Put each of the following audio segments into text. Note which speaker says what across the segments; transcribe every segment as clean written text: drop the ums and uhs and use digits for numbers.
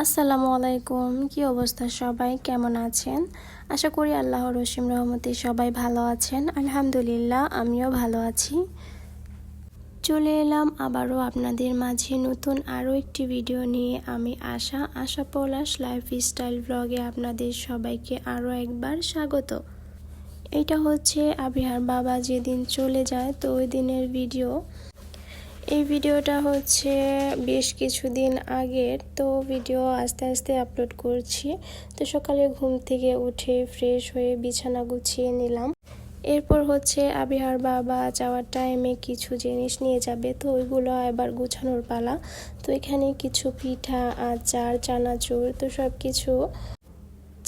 Speaker 1: আসসালামু আলাইকুম। কি অবস্থা সবাই, কেমন আছেন? আশা করি আল্লাহর অসীম রহমতে সবাই ভালো আছেন। আলহামদুলিল্লাহ, আমিও ভালো আছি। চলে এলাম আবারও আপনাদের মাঝে নতুন আরও একটি ভিডিও নিয়ে। আমি আশা পলাশ লাইফস্টাইল ব্লগে আপনাদের সবাইকে আরও একবার স্বাগত। এটা হচ্ছে আবিহার বাবা যেদিন চলে যায় তো ওই দিনের ভিডিও। এই ভিডিওটা হচ্ছে বেশ কিছুদিন আগের, তো ভিডিও আস্তে আস্তে আপলোড করছি। তো সকালে ঘুম থেকে উঠে ফ্রেশ হয়ে বিছানা গুছিয়ে নিলাম। এরপর হচ্ছে আবিহার বাবা যাওয়ার টাইমে কিছু জিনিস নিয়ে যাবে, তো ওইগুলো এবার গুছানোর পালা। তো এখানে কিছু পিঠা, আচার, চানাচুর, তো সব কিছু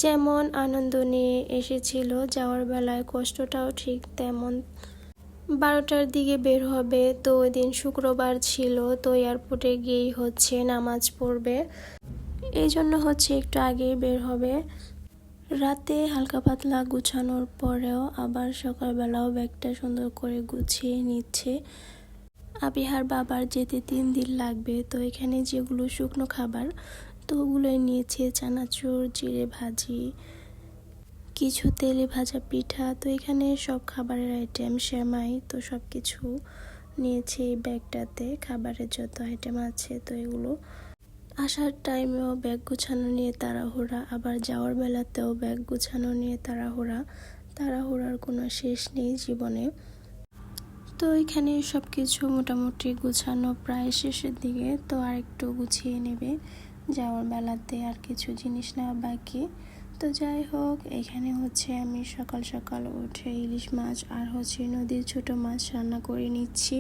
Speaker 1: যেমন আনন্দ নিয়ে এসেছিল, যাওয়ার বেলায় কষ্টটাও ঠিক তেমন। 12টার দিকে বের হবে, তো ওই দিন শুক্রবার ছিল, তো এয়ারপোর্টে গিয়েই হচ্ছে নামাজ পড়বে। এই জন্য হচ্ছে একটু আগেই বের হবে। রাতে হালকা পাতলা গুছানোর পরেও আবার সকালবেলাও ব্যাগটা সুন্দর করে গুছিয়ে নিচ্ছে। আবিহার বাবার যেতে 3 দিন লাগবে, তো এখানে যেগুলো শুকনো খাবার তো ওগুলোই নিয়েছে, চানাচুর, জিরে ভাজি, কিছু তেলে ভাজা পিঠা। তো এখানে সব খাবারের আইটেম, সেমাই, তো সব কিছু নিয়েছি এই ব্যাগটাতে। খাবারের যত আইটেম আছে তো এগুলো। আসার টাইমেও ব্যাগ গুছানো নিয়ে তাড়াহুড়া, আবার যাওয়ার বেলাতেও ব্যাগ গুছানো নিয়ে তাড়াহুড়া। তাড়াহুড়ার কোনো শেষ নেই জীবনে। তো এখানে সব কিছু মোটামুটি গুছানো প্রায় শেষের দিকে, তো আর একটু গুছিয়ে নেবে যাওয়ার বেলাতে, আর কিছু জিনিস নেওয়া বাকি। তো যাই হোক, এখানে হচ্ছে আমি সকাল সকাল উঠে ইলিশ মাছ আর হচ্ছে নদীর ছোট মাছ রান্না করে নিচ্ছি,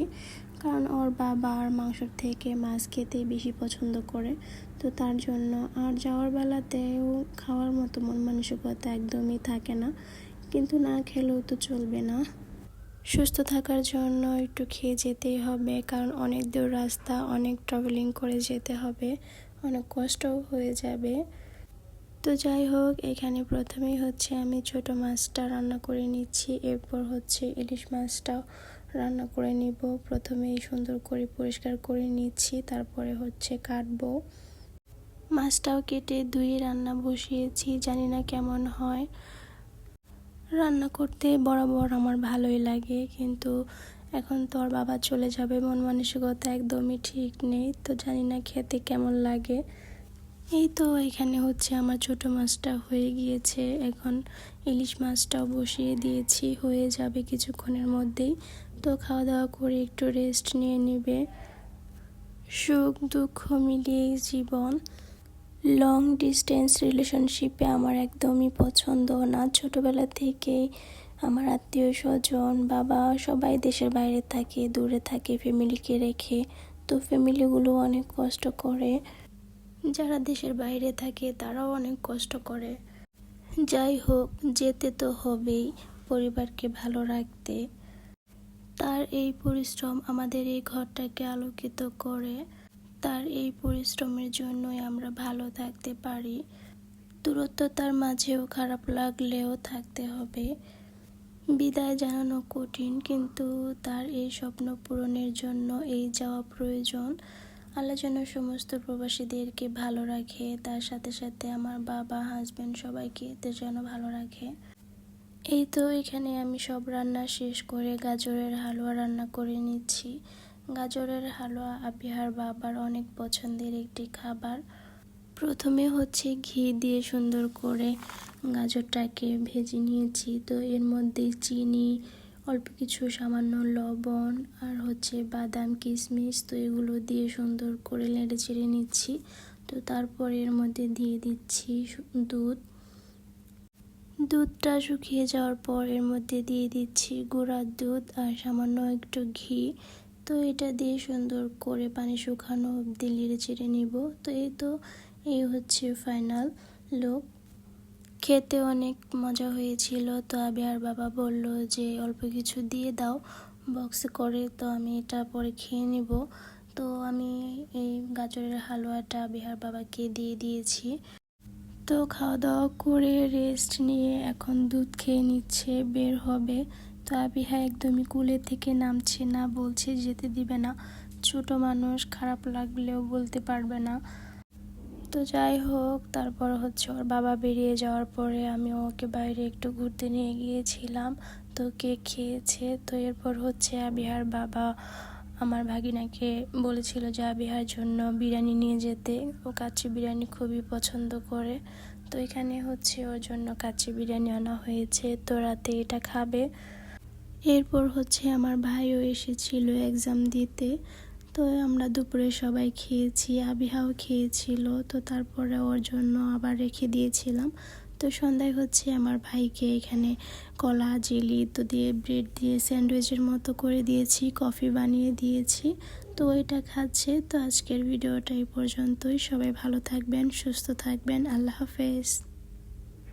Speaker 1: কারণ ওর বাবা আর মাংসর থেকে মাছ খেতে বেশি পছন্দ করে। তো তার জন্য আর যাওয়ার বেলাতেও খাওয়ার মতো মন মানসিকতা একদমই থাকে না, কিন্তু না খেলেও তো চলবে না। সুস্থ থাকার জন্য একটু খেয়ে যেতেই হবে, কারণ অনেক দূর রাস্তা, অনেক ট্রাভেলিং করে যেতে হবে, অনেক কষ্টও হয়ে যাবে। তো যাই হোক, এখানে প্রথমেই হচ্ছে আমি ছোট মাছটা রান্না করে নিচ্ছি, এরপর হচ্ছে ইলিশ মাছটাও রান্না করে নিব। প্রথমেই সুন্দর করে পরিষ্কার করে নিচ্ছি, তারপরে হচ্ছে কাটবো। মাছটাও কেটে ধুয়ে রান্না বসিয়েছি, জানি না কেমন হয়। রান্না করতে বরাবর আমার ভালোই লাগে, কিন্তু এখন তো আর বাবা চলে যাবে, মন মানসিকতা একদমই ঠিক নেই, তো জানি না খেতে কেমন লাগে। এই তো এখানে হচ্ছে আমার ছোট মাছটা হয়ে গিয়েছে, এখন ইলিশ মাছটাও বসিয়ে দিয়েছি, হয়ে যাবে কিছুক্ষণের মধ্যেই। তো খাওয়া দাওয়া করে একটু রেস্ট নিয়ে নেবে। সুখ দুঃখ মিলিয়ে জীবন। লং ডিস্টেন্স রিলেশনশিপে আমার একদমই পছন্দ না। ছোটোবেলা থেকেই আমার আত্মীয় স্বজন, বাবা সবাই দেশের বাইরে থাকে, দূরে থাকে ফ্যামিলিকে রেখে। তো ফ্যামিলিগুলো অনেক কষ্ট করে, যারা দেশের বাইরে থাকে তারাও অনেক কষ্ট করে। যাই হোক, যেতে তো হবেই পরিবারকে ভালো রাখতে। তার এই পরিশ্রম আমাদের এই ঘরটাকে আলোকিত করে। তার এই পরিশ্রমের জন্যই আমরা ভালো থাকতে পারি। দূরত্বতার মাঝেও খারাপ লাগলেও থাকতে হবে। বিদায় জানানো কঠিন, কিন্তু তার এই স্বপ্ন পূরণের জন্য এই যাওয়া প্রয়োজন। আল্লাহ যেন সমস্ত প্রবাসীদেরকে ভালো রাখে, তার সাথে সাথে আমার বাবা, হাজব্যান্ড সবাইকে যেন ভালো রাখে। এই তো এখানে আমি সব রান্না শেষ করে গাজরের হালুয়া রান্না করে নিচ্ছি। গাজরের হালুয়া আবিহার বাবার অনেক পছন্দের একটি খাবার। প্রথমে হচ্ছে ঘি দিয়ে সুন্দর করে গাজরটাকে ভেজে নিয়েছি, তো এর মধ্যে চিনি, অল্প কিছু সামান্য লবণ আর হচ্ছে বাদাম, কিশমিশ, তো এগুলো দিয়ে সুন্দর করে নেড়ে চেড়ে নিচ্ছি। তো তারপর এর মধ্যে দিয়ে দিচ্ছি দুধটা শুকিয়ে যাওয়ার পর এর মধ্যে দিয়ে দিচ্ছি গুঁড়ার দুধ আর সামান্য একটু ঘি। তো এটা দিয়ে সুন্দর করে পানি শুকানো অবধি নেড়ে চেড়ে নিব। তো এই হচ্ছে ফাইনাল লুক। খেতে অনেক মজা হয়েছিল। তো আবিহার বাবা বলল যে অল্প কিছু দিয়ে দাও বক্সে করে, তো আমি এটা পরে খেয়ে নিব। তো আমি এই গাজরের হালুয়াটা আবিহার বাবাকে দিয়ে দিয়েছি। তো খাওয়া দাওয়া করে রেস্ট নিয়ে এখন দুধ খেয়ে নিচ্ছে, বের হবে। তো আবিহা একদমই কুলে থেকে নামছে না, বলছে যেতে দিবে না। ছোট মানুষ, খারাপ লাগলেও বলতে পারবে না। তো যাই হোক, তারপর হচ্ছে ওর বাবা বেরিয়ে যাওয়ার পরে আমি ওকে বাইরে একটু ঘুরতে নিয়ে গিয়েছিলাম। তো কেক খেয়েছে। তো এরপর হচ্ছে আবিহার বাবা আমার ভাগিনাকে বলেছিল যে আবিহার জন্য বিরিয়ানি নিয়ে যেতে। ও কাচ্চি বিরিয়ানি খুবই পছন্দ করে। তো এখানে হচ্ছে ওর জন্য কাচ্চি বিরিয়ানি আনা হয়েছে। তো রাতে এটা খাবে। এরপর হচ্ছে আমার ভাইও এসেছিল এক্সাম দিতে। তো আমরা দুপুরে সবাই খেয়েছি, আবিহাও খেয়েছিল। তো তারপরে ওর জন্য আবার রেখে দিয়েছিলাম। তো সন্ধ্যায় হচ্ছে আমার ভাইকে এখানে কলা, জেলি তো দিয়ে ব্রেড দিয়ে স্যান্ডউইচের মতো করে দিয়েছি, কফি বানিয়ে দিয়েছি। তো এটা খাচ্ছে। তো আজকের ভিডিওটা এই পর্যন্তই। সবাই ভালো থাকবেন, সুস্থ থাকবেন। আল্লাহ হাফেজ।